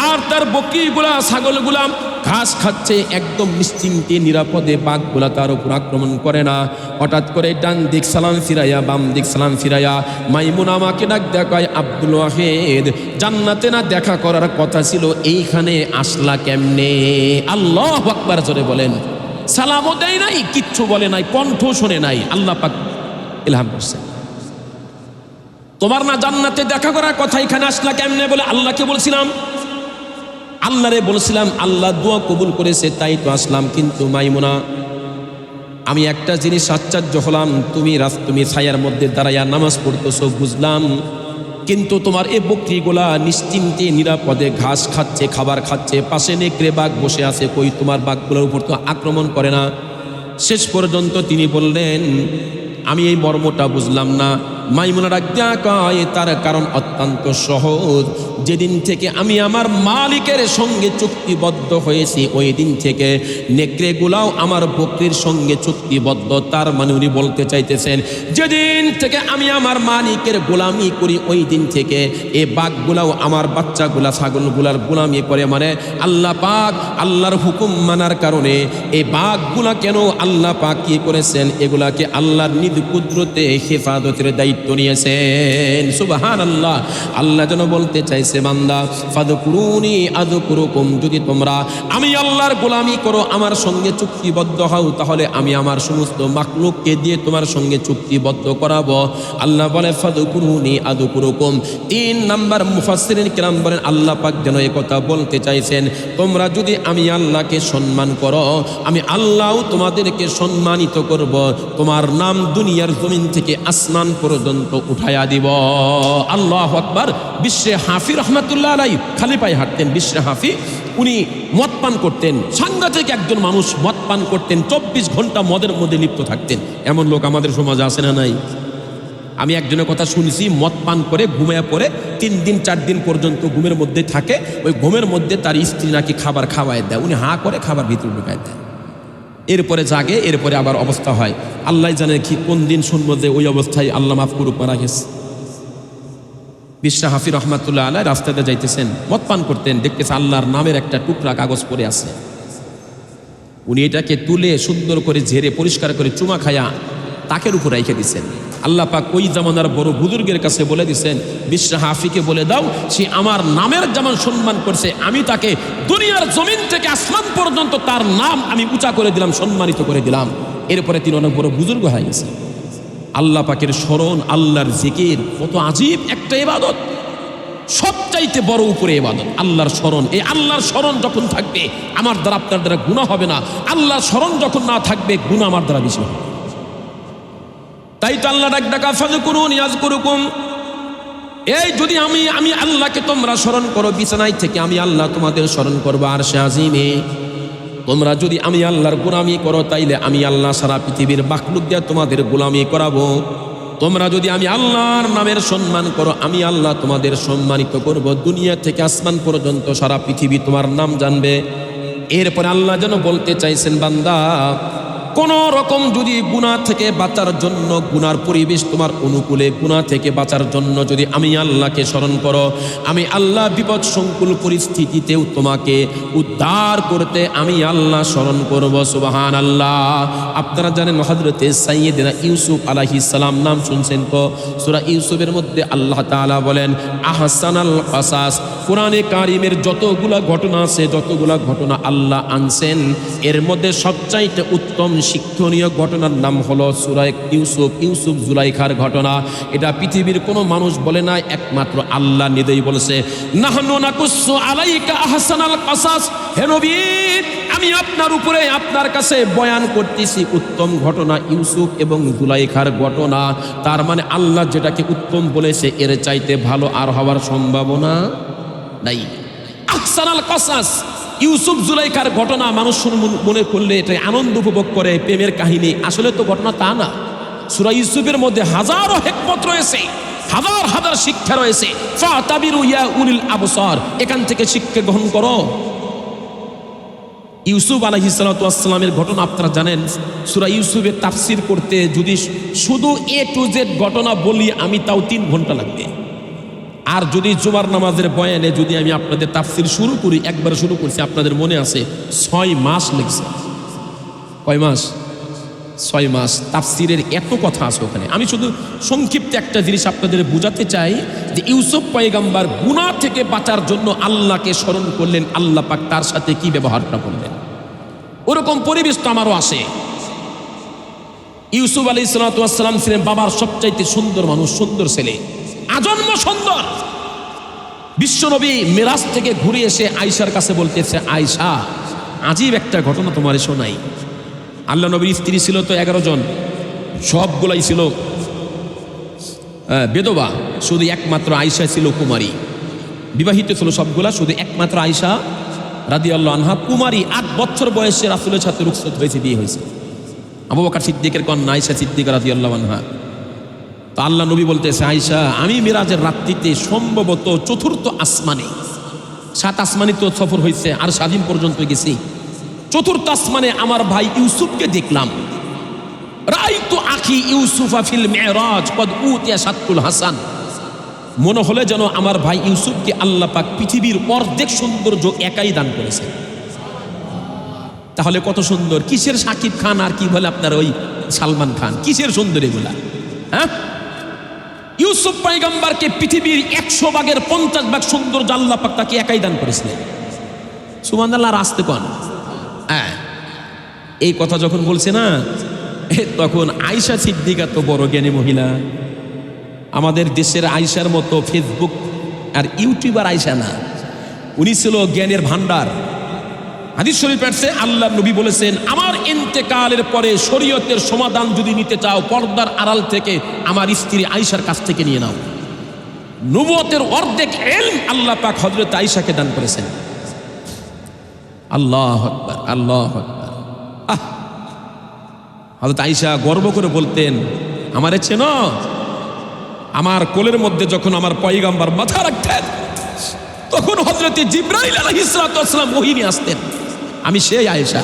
আর তার বকরিগুলা ছাগলগুলা ঘাস খাচ্ছে একদম নিশ্চিন্তে নিরাপদে, বাঘগুলা তার উপর আক্রমণ করে না। হঠাৎ করে ডান দিক সালাম ফিরাইয়া, বাম দিক সালাম ফিরাইয়া মাইমুনা আমাকে ডাক দেখায়, আব্দুল ওয়াহিদ জান্নাতে না দেখা করার কথা ছিল, এইখানে আসলা কেমনে? আল্লাহু আকবার জোরে বলেন। সালামও দেয় নাই, কিচ্ছু বলে নাই, কণ্ঠ শোনে নাই। আল্লাহ পাক ইলহাম করছে, তোমার না জান্নাতে দেখা করার কথা, এখানে আসলা কেমনে? বলে আল্লাহকে বলছিলাম, আল্লাহরে বলছিলাম, আল্লাহ দোয়া কবুল করেছে তাই তো আসলাম। কিন্তু মাইমুনা আমি একটা জিনিস আশ্চর্য হলাম, তুমি ছায়ার মধ্যে দাঁড়াইয়া নামাজ পড়তেছো বুঝলাম, কিন্তু তোমার এই বকরিগুলা নিশ্চিন্তে নিরাপদে ঘাস খাচ্ছে, খাবার খাচ্ছে, পাশে নেকড়ে বাঘ বসে আছে, কই তোমার বাঘগুলোর উপর তো আক্রমণ করে না। শেষ পর্যন্ত তিনি বললেন আমি এই মর্মটা বুঝলাম না। মাইমুনা ডাক দেয়া কয় তার কারণ অত্যন্ত সহজ, যেদিন থেকে আমি আমার মালিকের সঙ্গে চুক্তিবদ্ধ হয়েছি ওই দিন থেকে নেকড়েগুলাও আমার বকরির সঙ্গে চুক্তিবদ্ধ। তার মানে উনি বলতে চাইতেছেন যেদিন থেকে আমি আমার মালিকের গোলামি করি ওই দিন থেকে এই বাঘগুলাও আমার বাচ্চাগুলা ছাগলগুলার গোলামি করে। মানে আল্লাহ পাক আল্লাহর হুকুম মানার কারণে এই বাঘগুলা কেন আল্লাহ পাক কি করেছেন, এগুলাকে আল্লাহর নিজ কুদরতে হেফাজতের দায়িত্ব নিয়েছেন। সুবহানাল্লাহ। আল্লাহ যেন বলতে চাইছে বলতেছে বান্দা ফাদকুরুনি আযকুরুকুম, যদি তোমরা আমি আল্লাহর গোলামি করো, আমার সঙ্গে চুক্তিবদ্ধ হও, তাহলে আমি আমার সমস্ত মাখলুককে দিয়ে তোমার সঙ্গে চুক্তিবদ্ধ করাবো। আল্লাহ বলে ফাদকুরুনি আযকুরুকুম। 3 নাম্বার মুফাসসিরিন কিরাম বলেন আল্লাহ পাক যেন এই কথা বলতে চাইছেন, তোমরা যদি আমি আল্লাহকে সম্মান করো, আমি আল্লাহও তোমাদেরকে সম্মানিত করব, তোমার নাম দুনিয়ার জমিন থেকে আসমান পর্যন্ত উঠায়া দিব। আল্লাহু আকবার। বিশ্বে হাফি রহমাতুল্লাহ আলাইহি খালি পায়ে হাঁটতেন। বিশ্বে হাফি উনি মদ পান করতেন, সাংঘাতিক একজন মানুষ, মদ পান করতেন, 24 ঘন্টা মদের মধ্যে লিপ্ত থাকতেন। এমন লোক আমাদের সমাজে আছে না নাই? আমি একজনের কথা শুনছি, মদ পান করে ঘুমিয়ে পড়ে 3 দিন 4 দিন পর্যন্ত ঘুমের মধ্যে থাকে, ওই ঘুমের মধ্যে তার স্ত্রী নাকি খাবার খাওয়ায় দেয়, উনি হা করে খাবার ভিতরে ঢুকায় দেয়, এরপরে জাগে, এরপরে আবার অবস্থা হয় আল্লাহ জানে কি কোন দিন শুনবো যে ওই অবস্থায় আল্লাহ মাফ করুক মারা গেছে। বিশ্ব হাফি রহমাতুল্লাহ আলাইহি রাস্তাতে যাইতেছেন, মদ পান করতেন, দেখতেছে আল্লাহর নামের একটা টুকরা কাগজ পড়ে আছে, উনি এটাকে তুলে সুন্দর করে ঝেড়ে পরিষ্কার করে চুমা খায়া তাকের উপর রেখে দিচ্ছেন। আল্লাহ পাক ওই জামানার বড় বুজুর্গের কাছে বলে দিচ্ছেন, বিশ্ব হাফিকে বলে দাও সে আমার নামের যেমন সম্মান করছে, আমি তাকে দুনিয়ার জমিন থেকে আসমান পর্যন্ত তার নাম আমি উঁচা করে দিলাম, সম্মানিত করে দিলাম। এরপরে তিনি অনেক বড় বুজুর্গ হয়ে গেছে। আল্লাহ পাকের স্মরণ, আল্লাহর জিকির কত আজীব একটা ইবাদত, সবচাইতে বড় উপরে ইবাদত আল্লাহর স্মরণ। এই আল্লাহর স্মরণ যখন থাকবে আমার দ্বারা আপনার দ্বারা গুনাহ হবে না, আল্লাহর স্মরণ যখন না থাকবে গুনাহ আমার দ্বারা বেশি হবে। তাই তো আল্লাহ ডাকা ফাযকুরুনি আযকুরুকুম। এই যদি আমি আল্লাহকে তোমরা স্মরণ করো, বিছানায় থেকে আমি আল্লাহ তোমাদের স্মরণ করবো আরশে আজিমে। তোমরা যদি আমি আল্লাহর গোলামি করো, তাইলে আমি আল্লাহ সারা পৃথিবীর মাখলুক দিয়ে তোমাদের গোলামি করাবো। তোমরা যদি আমি আল্লাহর নামের সম্মান করো, আমি আল্লাহ তোমাদের সম্মানিত করব, দুনিয়া থেকে আসমান পর্যন্ত সারা পৃথিবী তোমার নাম জানবে। এরপরে আল্লাহ যেন বলতে চাইছেন, বান্দা কোন রকম যদি গুনাহ থেকে বাঁচার জন্য, গুনার পরিবেশ তোমার অনুকূলে, গুনাহ থেকে বাঁচার জন্য যদি আমি আল্লাহকে স্মরণ করো, আমি আল্লাহ বিপদ সংকুল পরিস্থিতিতেও তোমাকে উদ্ধার করতে আমি আল্লাহ স্মরণ করব। সুবহানাল্লাহ। আপনারা জানেন হযরতে সাইয়্যিদনা ইউসুফ আলাইহিস সালাম নাম শুনছেন তো? সূরা ইউসুফের মধ্যে আল্লাহ তাআলা বলেন আহসানাল কাসাস। কোরআনে কারিমের যতগুলা ঘটনা আছে, যতগুলা ঘটনা আল্লাহ আনছেন, এর মধ্যে সবচাইতে উত্তম শিক্ষণীয় ঘটনার নাম হলো সূরা ইউসুফ। ইউসুফ জুলাইখার ঘটনা। এটা পৃথিবীর কোনো মানুষ বলে না, একমাত্র আল্লাহ নিজেই বলেছে, নাহনু নাকুসু আলাইকা আহসানাল কাসাস। হে নবী, আমি আপনার উপরে, আপনার কাছে বয়ান করতেছি উত্তম ঘটনা, ইউসুফ এবং জুলাইখার ঘটনা। তার মানে আল্লাহ যেটাকে উত্তম বলেছে এর চাইতে ভালো আর হওয়ার সম্ভাবনা নাই। আহসানাল কাসাস, ইউসুফ জুলাইখার ঘটনা মানুষ মনে করলে এটা আনন্দ উপভোগ করে, প্রেমের কাহিনী। আসলে তো ঘটনা তা না। সূরা ইউসুফের মধ্যে হাজারো হিকমত রয়েছে, হাজার হাজার শিক্ষা রয়েছে। ফাতাবিরু ইয়া উলিল আবসার, এখান থেকে শিক্ষা গ্রহণ করো। ইউসুফ আলাইহিস সালাতু ওয়াস সালামের ঘটনা আপনারা জানেন। সূরা ইউসুফের তাফসীর করতে যদি শুধু এ টু জেড ঘটনা বলি আমি, তাও 3 ঘন্টা লাগবে। আর যদি জুমার নামাজের বয়ানে যদি আমি আপনাদের তাফসীর শুরু করি, একবার শুরু করছি, আপনাদের মনে আছে 6 মাস লেগেছে। কয় মাস? 6 মাস। তাফসীরের এত কথা আছে ওখানে। আমি শুধু সংক্ষিপ্ত একটা জিনিস আপনাদের বোঝাতে চাই যে ইউসুফ পয়গম্বর গুনাহ থেকে বাঁচার জন্য আল্লাহকে স্মরণ করলেন, আল্লাহ পাক তার সাথে কি ব্যবহারটা করলেন। ওরকম পরিবেশ তো আমারও আসে। ইউসুফ আলাইহিস সালাতু ওয়াস সালাম ছিলেন বাবার সবচাইতে সুন্দর মানুষ, সুন্দর ছেলে, আজন্ম সুন্দর। বিশ্বনবী মেরাজ থেকে ঘুরে এসে আয়েশার কাছে বলতেছে, আয়েশা আজীব একটা ঘটনা তোমার শোনাই। আল্লাহ নবীর স্ত্রী ছিল তো 11 জন, সবগুলাই ছিল বেদবা, শুধু একমাত্র আয়েশা ছিল কুমারী। বিবাহিত ছিল সবগুলা, শুধু একমাত্র আয়েশা রাদিয়াল্লাহু আনহা কুমারী। 8 বছর বয়সে রাসূলের সাথে রুখসত হয়েছে, বিয়ে হয়েছে। আবু বকর সিদ্দিকের কন্যা আয়েশা সিদ্দিকা রাদিয়াল্লাহু আনহা। তো আল্লাহ নবী বলতেছে, আয়েশা আমি মিরাজের রাত্রিতে সম্ভবত 4র্থ আসমানে, 7 আসমানে তো সফর হয়েছে, আর 7 দিন পর্যন্ত গেছি, 4র্থ আসমানে আমার ভাই ইউসুফকে দেখলাম। রাআইতু আখি ইউসুফা ফিল মিরাজ কদ উতিয়া শাতুল হাসান। মনে হলে যেন আমার ভাই ইউসুফকে আল্লাহ পাক পৃথিবীর অর্ধেক সৌন্দর্য একাই দান করেছে। তাহলে কত সুন্দর! কিসের শাকিব খান আর কি বলে আপনার ওই সালমান খান, কিসের সুন্দর এগুলা? হ্যাঁ, ইউসুফ পয়গম্বরকে পৃথিবীর 100 ভাগের 50 ভাগ সুন্দর আল্লাহ পাক তাকে একাই দান করেছিলেন। সুবহানাল্লাহ, আসতে কোন হ্যাঁ, এই কথা যখন বলছে না, তখন আয়েশা সিদ্দিকা তো বড় জ্ঞানী মহিলা। আমাদের দেশের আয়েশার মতো ফেসবুক আর ইউটিউবার আয়েশা না, উনি ছিল জ্ঞানের ভান্ডার। হাদিস শরীফ আছে, আল্লাহ নবী বলেছেন, আমার ইন্তেকালের পরে শরীয়তের সমাধান যদি নিতে চাও, পর্দার আড়াল থেকে আমার স্ত্রী আয়েশার কাছ থেকে নিয়ে নাও। নবুয়তের অর্ধেক ইলম আল্লাহ পাক হযরত আয়েশাকে দান করেছেন। আল্লাহু আকবার, আল্লাহু আকবার। হযরত আয়েশা গর্ব করে বলতেন, আমারে চেনো? আমার কোলের মধ্যে যখন আমার পয়গম্বর মাথা রাখতেন, তখন হযরত জিবরাইল আলাইহিস সালাম ওহী নিয়ে আসতেন। আমি সেই আয়েশা,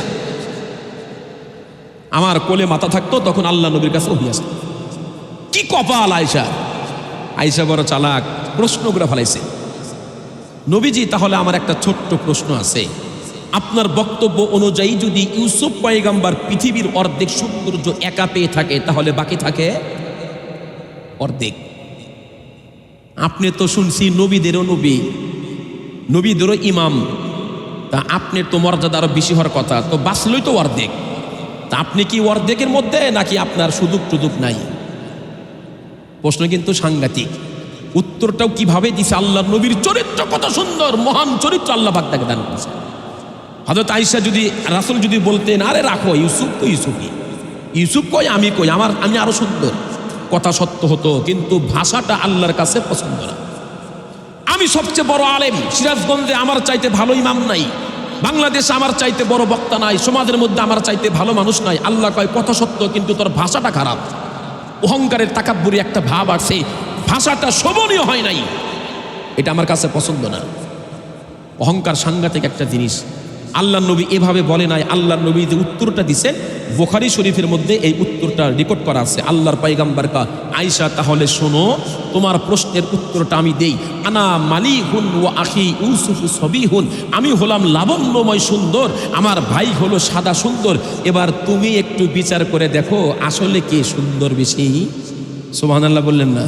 আমার কোলে মাথা থাকতো, তখন আল্লাহ নবীর কাছে ওহী আসতো। কি কপাল আয়েশা! আয়েশা বড় চালাক, প্রশ্ন করে ফেলাইছে। নবীজি, তাহলে আমার একটা ছোট্ট প্রশ্ন আছে, আপনার বক্তব্য অনুযায়ী যদি ইউসুফ পয়গম্বর পৃথিবীর অর্ধেক সৌন্দর্য একা পেয়ে থাকে, তাহলে বাকি থাকে অর্ধেক। আপনি তো শুনছি নবীদেরও নবী, নবীদেরও ইমাম, তা আপনার তো মর্যাদা আরো বেশি হওয়ার কথা, তো বাঁচলই তো অর্ধেক। তা আপনি কি অর্ধেকের মধ্যে, নাকি আপনার সুযোগ নাই? প্রশ্ন কিন্তু সাংঘাতিক। উত্তরটাও কিভাবে দিছে, আল্লাহ নবীর চরিত্র কত সুন্দর, মহান চরিত্র আল্লাহ পাক তাকে দান করেছে। হযরত আয়েশা যদি, রাসূল যদি বলতেন, আরে রাখো, ইউসুফ তো ইউসুফই, ইউসুফ কই আমি কই, আমি আরো সুন্দর, কথা সত্য হতো, কিন্তু ভাষাটা আল্লাহর কাছে পছন্দ না। আমি সবচেয়ে বড় আলেম, সিরাজগঞ্জে আমার চাইতে ভালো ইমাম নাই, বাংলাদেশে আমার চাইতে বড় বক্তা নাই, সমাজের মধ্যে আমার চাইতে ভালো মানুষ নাই। আল্লাহ কয় কথা সত্য, কিন্তু তোর ভাষাটা খারাপ। অহংকারের তাকাব্বুরি একটা ভাব আসছে, ভাষাটা শোভনীয় হয় নাই, এটা আমার কাছে পছন্দ না। অহংকার সাংঘাতিক একটা জিনিস। আল্লাহ নবী এভাবে বলে নাই, আল্লাহ নবী যে উত্তরটা দিছেন, বুখারী শরীফের মধ্যে এই উত্তরটা রেকর্ড করা আছে। আল্লাহর পয়গম্বর কা, আয়েশা তাহলে শোনো, তোমার প্রশ্নের উত্তরটা আমি দেই। আনা মালিহুন ওয়া আখি ইউসুফ সবিহুন, আমি হলাম লাবণ্যময় সুন্দর, আমার ভাই হলো সাদা সুন্দর। এবার তুমি একটু বিচার করে দেখো, আসলে কে সুন্দর বেশি? সুবহানাল্লাহ বললেন না?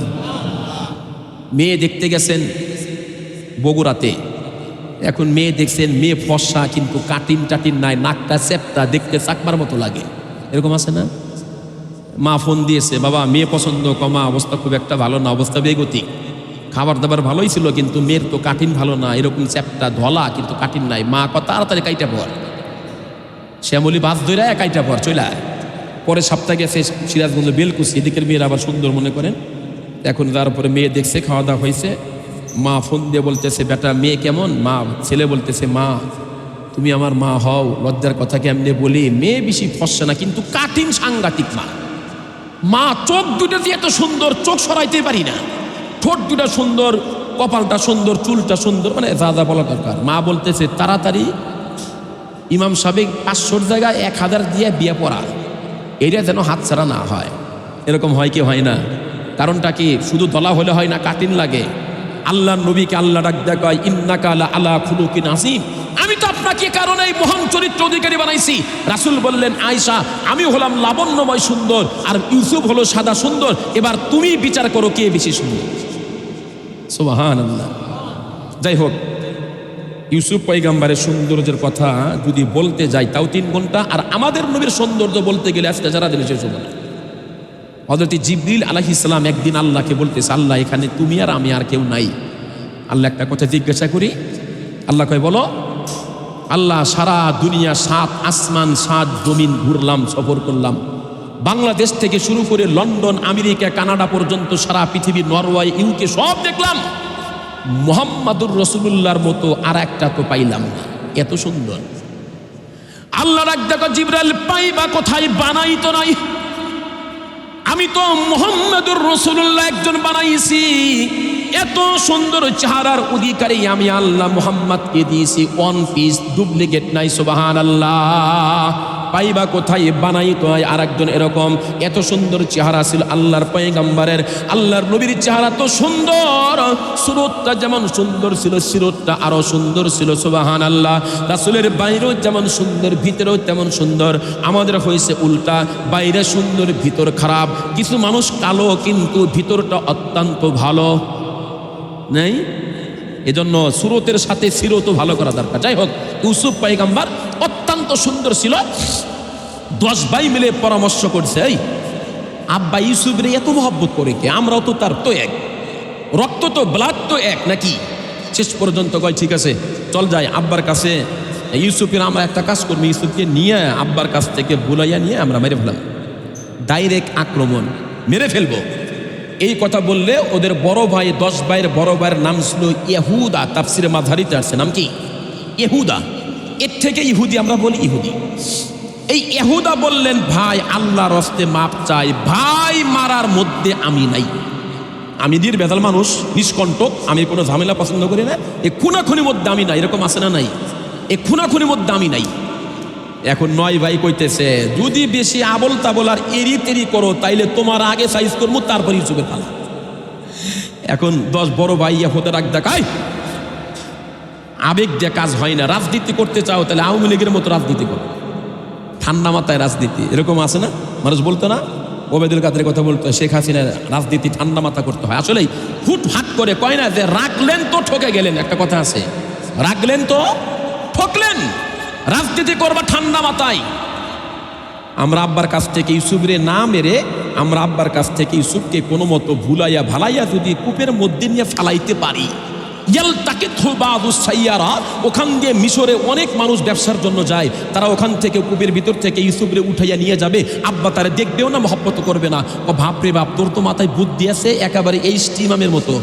মেয়ে দেখতে গেছেন বগুড়াতে, এখন মেয়ে দেখছেন, মেয়ে ফর্সা, কিন্তু কাটিন নাই, নাকটা চ্যাপ্টা, দেখতে চাকমার মতো লাগে, এরকম আছে না? মা ফোন দিয়েছে, বাবা মেয়ে পছন্দ, কমা অবস্থা খুব একটা ভালো না, অবস্থা বেগতিক, খাবার দাবার ভালোই ছিল, কিন্তু মেয়ের তো কাটিন ভালো না, এরকম চ্যাপ্টা ধলা, কিন্তু কাটিন নাই। মা কত তাড়াতাড়ি কাইটা পর, শ্যামলি বাস ধরে কাইটা পর চলে। পরে সপ্তাহে গেছে সিরাজগঞ্জ বেলকুচি, এদিকের মেয়ের আবার সুন্দর মনে করেন। এখন তারপরে মেয়ে দেখছে, খাওয়া দাওয়া হয়েছে, মা ফোন দিয়ে বলতেছে, বেটা মেয়ে কেমন? মা, ছেলে বলতেছে, মা তুমি আমার মা হও, লজ্জার কথা কেমনে বলি, মেয়ে বেশি ফসছে না, কিন্তু কাটিং সাংঘাতিক। মা চোখ দুটো দিয়ে এত সুন্দর, চোখ সরাইতে পারি না, ঠোঁট দুটা সুন্দর, কপালটা সুন্দর, চুলটা সুন্দর, মানে যা যা বলা দরকার। মা বলতেছে, তাড়াতাড়ি ইমাম সাহেব 500 জায়গায় 1000 দিয়ে বিয়ে পড়া, এটা যেন হাতছাড়া না হয়। এরকম হয় কি হয় না? কারণটা কি? শুধু দলা হলে হয় না, কাটিন লাগে। আল্লাহ নবীকে আল্লাহ ডাক দেয়, ইন্নাকা আলা খুলুকিন আযীম, আমি তো আপনাকে কারণে এই মহান চরিত্র অধিকারী বানাইছি। রাসূল বললেন, আয়েশা আমি হলাম লাবণ্যময় সুন্দর, আর ইউসুফ হলো সাদা সুন্দর, এবার তুমি বিচার করো কে বেশি সুন্দর। সুবহানাল্লাহ। যাই হোক, ইউসুফ পয়গম্বরের সৌন্দর্যের কথা যদি বলতে যাই তাও 3 ঘন্টা, আর আমাদের নবীর সৌন্দর্য বলতে গেলে আজকে যারা দিলে শেষ হবে না। হযরত জিবরিল আলাইহিস সালাম একদিন আল্লাহকে বলতেছে, আল্লাহ এখানে তুমি আর আমি, আর কেউ নাই। আল্লাহ একটা কথা জিজ্ঞাসা করি, আল্লাহ কয় বলো। আল্লাহ, সারা দুনিয়া 7 আসমান 7 জমিন ঘুরলাম, সফর করলাম, বাংলাদেশ থেকে শুরু করে লন্ডন, আমেরিকা, কানাডা পর্যন্ত সারা পৃথিবী, নরওয়ে, ইউকে সব দেখলাম, মুহাম্মাদুর রাসূলুল্লাহর মতো আর একটা তো পাইলাম না, এত সুন্দর। আল্লাহ ডাক দেখো, জিবরাইল পাইবা কোথায়? বানাই তো নাই, আমি তো মুহাম্মাদুর রাসূলুল্লাহ একজন বানাইছি, এত সুন্দর চেহারার অধিকারী আমি আল্লাহ মুহাম্মদকে দিয়েছি ওয়ান পিস, ডুপ্লিকেট নাই। সুবহানাল্লাহ। পাইবা কোথায়? বানাই তো আর একজন এরকম এত সুন্দর চেহারা ছিল আল্লাহর পয়গম্বরের। আল্লাহর নবীর চেহারা তো সুন্দর, সুরতটা যেমন সুন্দর ছিল সিরতটা আরো সুন্দর ছিল। সুবহানাল্লাহ। রাসূলের বাইরেও যেমন সুন্দর ভিতরেও তেমন সুন্দর। আমাদের হয়েছে উল্টা, বাইরে সুন্দর ভিতর খারাপ। কিছু মানুষ কালো কিন্তু ভিতরটা অত্যন্ত ভালো নেই, এজন্য সুরতের সাথে সিরতও ভালো করা দরকার। যাই হোক, ইউসুফ পয়গম্বর অত্যন্ত সুন্দর ছিল। 10 ভাই মিলে পরামর্শ করছে, এই আব্বা ইউসুফের এত মহব্বত করে কে? আমরাও তো তার তো এক, রক্ত তো ব্লাড তো এক নাকি? শেষ পর্যন্ত কয় ঠিক আছে চল যাই আব্বার কাছে। ইউসুফের আমরা একটা কাজ করবো, ইউসুফকে নিয়ে আব্বার কাছ থেকে বুলাইয়া নিয়ে আমরা মেরে ফেলাম, ডাইরেক্ট আক্রমণ, মেরে ফেলবো। এই কথা বললে ওদের বড় ভাই, 10 ভাইয়ের বড় ভাইয়ের নাম ছিল ইহুদা। তাফসিরে মাঝারিতে আসছে নাম কি? ইহুদা। এর থেকে ইহুদি আমরা বলি ইহুদি। এই ইহুদা বললেন, ভাই আল্লাহর হস্তে মাপ চাই, ভাই মারার মধ্যে আমি নাই। আমি দিয়ে বেদাল মানুষ, নিষ্কণ্টক, আমি কোনো ঝামেলা পছন্দ করি না। এই খুনাখুনির মধ্যে আমি নাই, এরকম আছে না নাই? এই খুনাখুনির মধ্যে আমি নাই। এখন 9 ভাই কইতেছে, যদি বেশি আবল তাবল আর এরি তেরি করো তাইলে তোমার আগে সাইজ করবো, তারপর ইউসুফের পালা। এখন 10 বড় ভাই হতে রাখ দেখায়, আবেগ দিয়ে কাজ হয় না। রাজনীতি করতে চাও তাহলে আওয়ামী লীগের মতো রাজনীতি করো, ঠান্ডা মাথায় রাজনীতি। এরকম আছে না? মানুষ বলতো না, ওবেদুল কাদের কথা বলতো, শেখ হাসিনা রাজনীতি ঠান্ডা মাথা করতে হয়। আসলেই হুটহাট করে কয় না যে রাখলেন তো ঠকে গেলেন, একটা কথা আছে, রাখলেন তো ঠকলেন। রাজনীতি করবা ঠান্ডা মাথায়। আমরা আব্বার কাছ থেকে ইউসুফরে না মেরে আমরা আব্বার কাছ থেকে ইউসুফকে কোনো মতো ভুলাইয়া ভালাইয়া যদি কূপের মধ্যে নিয়ে ফালাইতে পারি, তাকে ওখান দিয়ে মিশরে অনেক মানুষ ব্যবসার জন্য যায়, তারা ওখান থেকে কূপের ভিতর থেকে ইউসুফরে উঠাইয়া নিয়ে যাবে। আব্বা তারা দেখবেও না, মহব্বত করবে না। ও বাপরে বাপ, তোর তো মাথায় বুদ্ধি আছে একেবারে এই ইমামের মতো।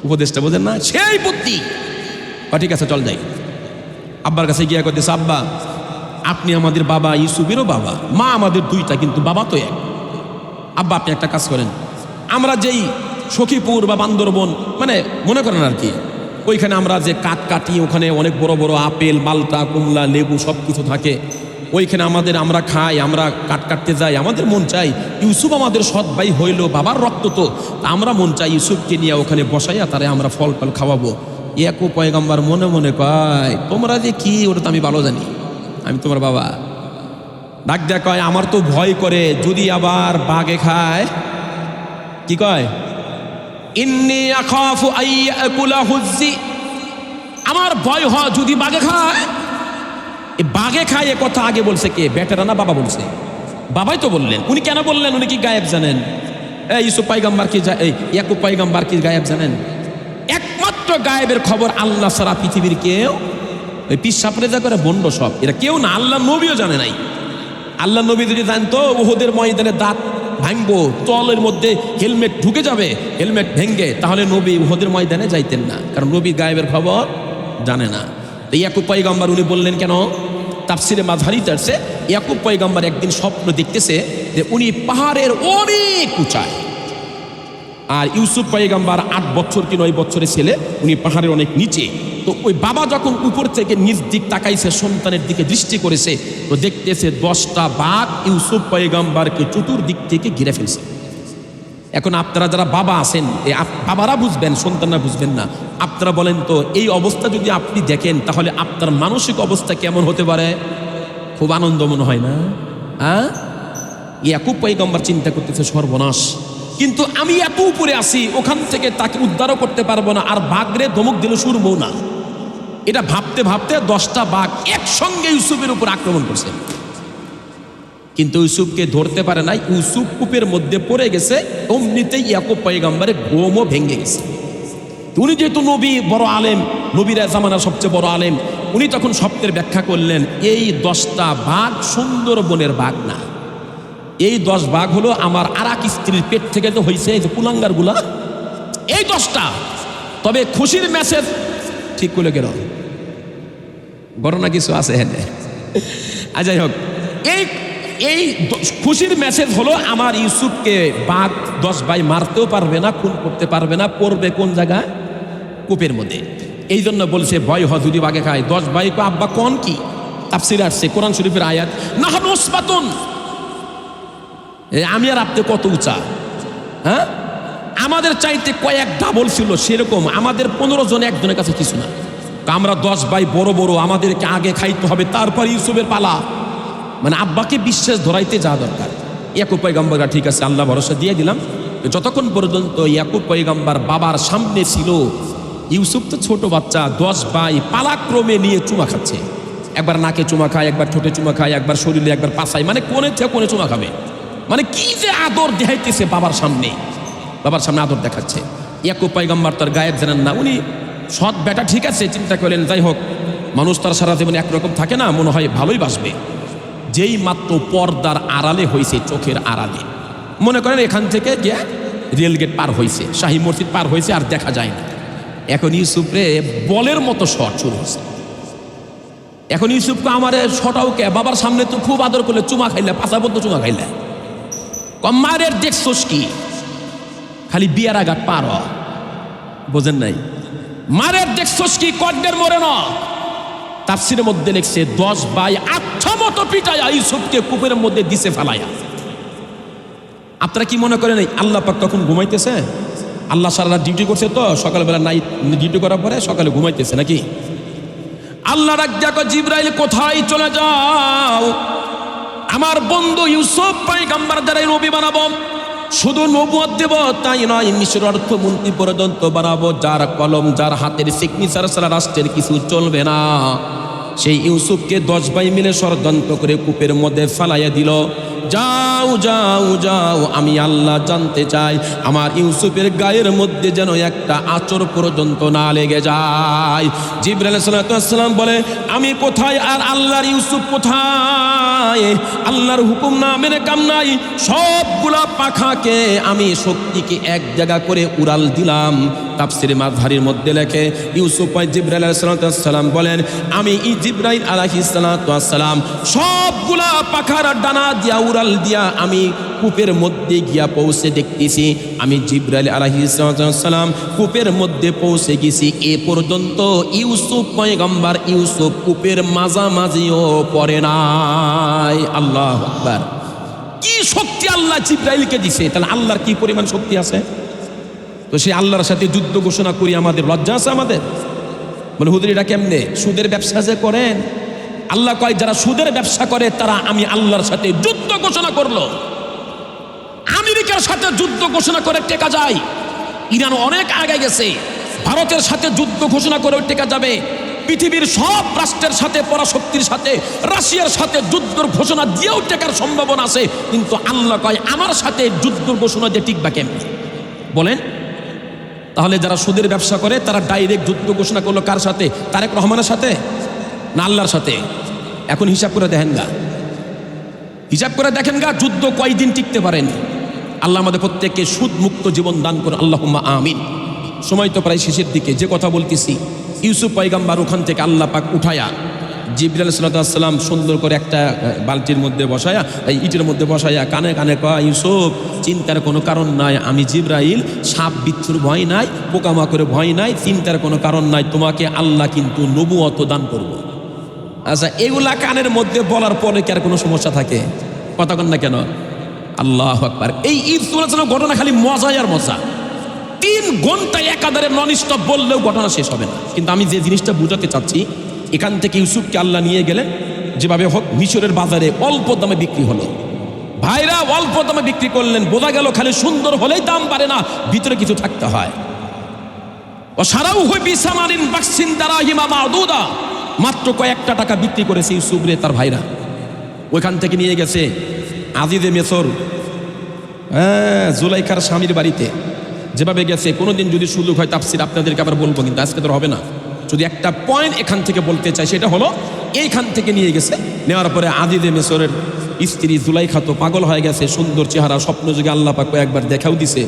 উপদেশটা বোঝেন না? সেই বুদ্ধি। ঠিক আছে চল যাই। আব্বার কাছে গিয়া করতেছে, আব্বা আপনি আমাদের বাবা, ইউসুফেরও বাবা, মা আমাদের দুইটা, কিন্তু বাবা তো এক। আব্বা আপনি একটা কাজ করেন, আমরা যেই সখীপুর বা বান্দরবন, মানে মনে করেন আর কি, ওইখানে আমরা যে কাঠ কাটি, ওখানে অনেক বড় বড় আপেল, মালটা, কমলা, লেবু সব কিছু থাকে। ওইখানে আমরা খাই, আমরা কাঠ কাটতে যাই। আমাদের মন চাই ইউসুফ আমাদের সৎ ভাই হইল, বাবার রক্ত তো, আমরা মন চাই ইউসুফকে নিয়ে ওখানে বসাইয়া তারে আমরা ফল ফল খাওয়াবো। একু পয়গম্বর মনে মনে কয়, তোমরা যে কি, ওটা তো আমি ভালো জানি, আমি তোমার বাবা। ডাক দেয়া কয়, আমার তো ভয় করে যদি আবার বাঘে খায়। কি কয়? ইন্নী আখাফু আইয়াকুলাহু যিব, আমার ভয় হয় যদি বাঘে খায়। এই বাঘে খায় এ কথা আগে বলছে কে? বেটারা না বাবা বলছে? বাবাই তো বললেন। উনি কেন বললেন? উনি কি গায়েব জানেন? ইউসুফ পয়গম্বর কি, ইয়াকুব পয়গম্বর কি গায়েব জানেন? একমাত্র গায়েবের খবর আল্লাহ ছাড়া পৃথিবীর কেউ, ওই পিসাব রেজা করে বন্ড সব, এরা কেউ না। আল্লাহ নবীও জানে নাই। আল্লাহ নবী যদি জানতো উহুদের ময়দানে দাঁত ভাঙবো, তলের মধ্যে হেলমেট ঢুকে যাবে, হেলমেট ভেঙ্গে, তাহলে নবী উহুদের ময়দানে যাইতেন না, কারণ নবী গায়েবের খবর জানে না। তো ইয়াকুব পয়গম্বর উনি বললেন কেন? তাফসিরে মাঝারিতে আছে, ইয়াকুব পয়গম্বর একদিন স্বপ্ন দেখতেছে যে উনি পাহাড়ের অনেক উঁচায়, আর ইউসুফ পয়গম্বর 8 বছর কি 9 বছরের ছেলে, উনি পাহাড়ের অনেক নিচে। তো ওই বাবা যখন উপর থেকে নিচ দিক তাকাইছে, সন্তানের দিকে দৃষ্টি করেছে, তো দেখতেছে 10টা বাঘ ইউসুফ পয়গম্বরকে চতুর্দিক থেকে ঘিরে ফেলছে। এখন আপনারা যারা বাবা আছেন, বাবারা বুঝবেন, সন্তানরা বুঝবেন না। আপনারা বলেন তো, এই অবস্থা যদি আপনি দেখেন তাহলে আপনার মানসিক অবস্থা কেমন হতে পারে? খুব আনন্দ মনে হয় না? হ্যাঁ, ইয়াকুব পয়গম্বর চিন্তা করতেছে সর্বনাশ, কিন্তু আমি এত উপরে আছি, ওখান থেকে তাকে উদ্ধারও করতে পারবো না, আর বাঘরে ধমক দিলে শুরবো না। এটা ভাবতে ভাবতে 10টা বাঘ একসঙ্গে ইউসুফের উপর আক্রমণ করছে, কিন্তু ইউসুফকে ধরতে পারে নাই। ইউসুফ কূপের মধ্যে পড়ে গেছে, অমনিতেই ইয়াকুব পয়গম্বরের গোমও ভেঙে গেছে। উনি যেহেতু নবী, বড় আলেম, নবীরা জামানার সবচেয়ে বড় আলেম, উনি তখন স্বপ্নের ব্যাখ্যা করলেন, এই 10টা বাঘ সুন্দরবনের বাঘ না, এই 10 বাঘ হলো আমার আরাক স্ত্রীর পেট থেকে তো হয়েছে, এই যে কুলাঙ্গার গুলা, এই 10টা। তবে খুশির মেসেজ ঠিক করে গেল, ঘটনা কিছু আছে হেনে। যাই হোক, এই এই খুশির মেসেজ হলো আমার ইউসুফকে বাঘ 10 ভাই মারতেও পারবে না, খুন করতে পারবে না, পড়বে কোন জায়গায়? কূপের মধ্যে। এই জন্য বলছে ভয় হ যদি বাঘে খায়। 10 ভাই কো আব্বা কোন কি? তাফসিরে আসছে কোরআন শরীফের আয়াত, নাহনু উসবাতুন, আমি আর আপনি কত উঁচা, হ্যাঁ? আমাদের চাইতে কয়েক ডাবল ছিল, সেরকম আমাদের 15 জন একজনের কাছে কিছু না। আমরা 10 ভাই বড় বড়, আমাদেরকে আগে খাইতে হবে, তারপর ইউসুফের পালা। মানে আব্বাকে বিশ্বাস ধরাইতে যাওয়া দরকার। ইয়াকুব পয়গম্বররা ঠিক আছে আল্লাহ ভরসা দিয়ে দিলাম। যতক্ষণ পর্যন্ত ইয়াকুব পয়গম্বর বাবার সামনে ছিল, ইউসুফ তো ছোট বাচ্চা, 10 ভাই পালাক্রমে নিয়ে চুমা খাচ্ছে। একবার নাকে চুমা খায়, একবার ঠোঁটে চুমা খায়, একবার শরীরে, একবার পাছায়, মানে কোণে থেকে কোণে চুমা খাবে। মানে কি যে আদর দেখাইতেছে বাবার সামনে, বাবার সামনে আদর দেখাচ্ছে। ইয়াকুব পয়গম্বর তার গায়েব জানেন না, উনি সৎ বেটা ঠিক আছে, চিন্তা করলেন যাই হোক, মানুষ তার সারা জীবন একরকম থাকে না, মনে হয় ভালোই বাসবে। যেই মাত্র পর্দার আড়ালে হয়েছে, চোখের আড়ালে, মনে করেন এখান থেকে গিয়ে রেলগেট পার হয়েছে, শাহী মসজিদ পার হয়েছে, আর দেখা যায় না। এখন ইউসুফরে বলের মতো শট শুরু হয়েছে। এখন ইউসুফকে আমার শটাও কে, বাবার সামনে তো খুব আদর করলে, চুমা খাইলে, পাশা বদ্ধ চুমা খাইলে, মারের দেখছোস কি, খালি বিয়ার আঘাত পার হ, বোঝেন নাই? মারের দেখছোস কি, কড্ডের মরে না। তাফসিরের মধ্যে লিখছে 10 ভাই আচ্ছা মতো পিটায়া ইউসুফকে কূপের মধ্যে দিছে ফেলায়া। আপনারা কি মনে করেন আল্লাহ পাক তখন ঘুমাইতেছে? আল্লাহ সারা রাত ডিউটি করছে, তো সকালবেলা নাইট ডিউটি করার পরে সকালে ঘুমাইতেছে নাকি? আল্লাহ ডাক দেখো, জিবরাইল কোথায় চলে যাও? আমার বন্ধু ইউসুফ পয়গম্বর দ্বারা নবী বানাবো। শুধু নবুয়ত দেব তাই নয়, মিশর অর্থমন্ত্রী পর্যন্ত বানাবো, যার কলম, যার হাতের সিগনেচার ছাড়া রাষ্ট্রের কিছু চলবে না। সেই ইউসুফকে 10 ভাই মিলে ষড়যন্ত্র করে কূপের মধ্যে ফালাইয়া দিল। যাও যাও যাও, আমি আল্লাহ জানতে চাই আমার ইউসুফের গায়ের মধ্যে যেন একটা আঁচড় পর্যন্ত না লেগে যায়। জিবরাইল আলাইহিস সালাম বলে, আমি কোথায় আর আল্লাহর ইউসুফ কোথায়? আল্লাহর হুকুম না মেনে কাম নাই। সবগুলা পাখাকে আমি শক্তিকে এক জায়গা করে উড়াল দিলাম। তাফসিরে মাযহারির মধ্যে লেখে, ইউসুফ জিবরাইল আলাইহিস সালাম বলেন, আমি জিবরাইল আলাইহিস সালাম সবগুলা পাখার ডানা দিয়া উড়াল দিয়া আমি কূপের মধ্যে গিয়া পৌঁছে দেখতেছি, আমি জিবরাইল আলাইহিস সালাম কূপের মধ্যে পৌঁছে গেছি। এ পর্যন্ত ইউসুফ পয়গম্বর ইউসুফ কূপের মাঝামাঝিও পড়ে নাই। আল্লাহু আকবার! কি শক্তি আল্লাহ জিবরাইলকে দিছে, তাহলে আল্লাহর কি পরিমাণ শক্তি আছে? তো সেই আল্লাহর সাথে যুদ্ধ ঘোষণা করি, আমাদের লজ্জা আছে? আমাদের বলে হুজুর এটা কেমনে? সুদের ব্যবসা যে করেন, আল্লাহ কয় যারা সুদের ব্যবসা করে তারা আমি আল্লাহর সাথে যুদ্ধ ঘোষণা করলো। আমেরিকার সাথে যুদ্ধ ঘোষণা করে টেকা যায়, ইরান অনেক আগে গেছে, ভারতের সাথে যুদ্ধ ঘোষণা করে টেকা যাবে, পৃথিবীর সব রাষ্ট্রের সাথে, পরাশক্তির সাথে, রাশিয়ার সাথে যুদ্ধ ঘোষণা দিয়েও টেকার সম্ভাবনা আছে। কিন্তু আল্লাহ কয় আমার সাথে যুদ্ধ ঘোষণা দিয়ে টিকবা কেমনি? বলেন। তাহলে যারা সুদের ব্যবসা করে তারা ডাইরেক্ট যুদ্ধ ঘোষণা করলো কার সাথে? তারেক রহমানের সাথে না আল্লাহর সাথে? এখন হিসাব করে দেখেন গা, হিসাব করে দেখেন গা, যুদ্ধ কয়দিন টিকতে পারেন? আল্লাহ আমাদের প্রত্যেককে সুদ মুক্ত জীবন দান করে, আল্লাহুম্মা আমিন। সময় তো প্রায় শেষের দিকে। যে কথা বলতেছি, ইউসুফ পয়গম্বর ওখান থেকে আল্লাহ পাক উঠায়া জিবরাইল আলাইহিস সালাম সুন্দর করে একটা বালতির মধ্যে বসায়া, ইটের মধ্যে বসায়া কানে কানে কয়, ইউসুফ চিন্তার কোনো কারণ নাই, আমি জিবরাইল, সাপ বিচ্ছুর ভয় নাই, পোকামাকড়ের ভয় নাই, চিন্তার কোনো কারণ নাই, তোমাকে আল্লাহ কিন্তু নবুয়ত দান করব। আচ্ছা, এগুলা কানের মধ্যে বলার পরে কি আর কোনো সমস্যা থাকে? কথা কন না কেন? আল্লাহু আকবার! এই ইউসুফ ঘটনা খালি মজাই আর মজা। 3 ঘন্টা একাধারে নন স্টপ বললেও ঘটনা শেষ হবে না। কিন্তু আমি যে জিনিসটা বুঝাতে চাচ্ছি, এখান থেকে ইউসুফকে আল্লাহ নিয়ে গেলেন, যেভাবে হোক মিশরের বাজারে অল্প দামে বিক্রি হলো। ভাইরা অল্প দামে বিক্রি করলেন, বোঝা গেল খালি সুন্দর হলেই দাম পারে না, ভিতরে কিছু থাকতে হয়। ও সারাও হই বিসামানিন বাক্সিন দারাহিমা মাউদুদা, মাত্র কয়েকটা টাকা বিক্রি করেছে ইউসুফ রে তার ভাইরা। ওইখান থেকে নিয়ে গেছে আজিজে মেসর, জুলাইখার স্বামীর বাড়িতে। যেভাবে গেছে, কোনোদিন যদি সুযোগ হয় তাফসির আপনাদেরকে আবার বলবো, কিন্তু আজকে তো হবে না। যদি একটা পয়েন্ট এখান থেকে বলতে চাই, সেটা হলো এইখান থেকে নিয়ে গেছে, নেওয়ার পরে আজিজে মেসরের স্ত্রী জুলাইখা তো পাগল হয়ে গেছে, সুন্দর চেহারা, স্বপ্ন যুগে আল্লাহ পাক একবার দেখাও দিছে।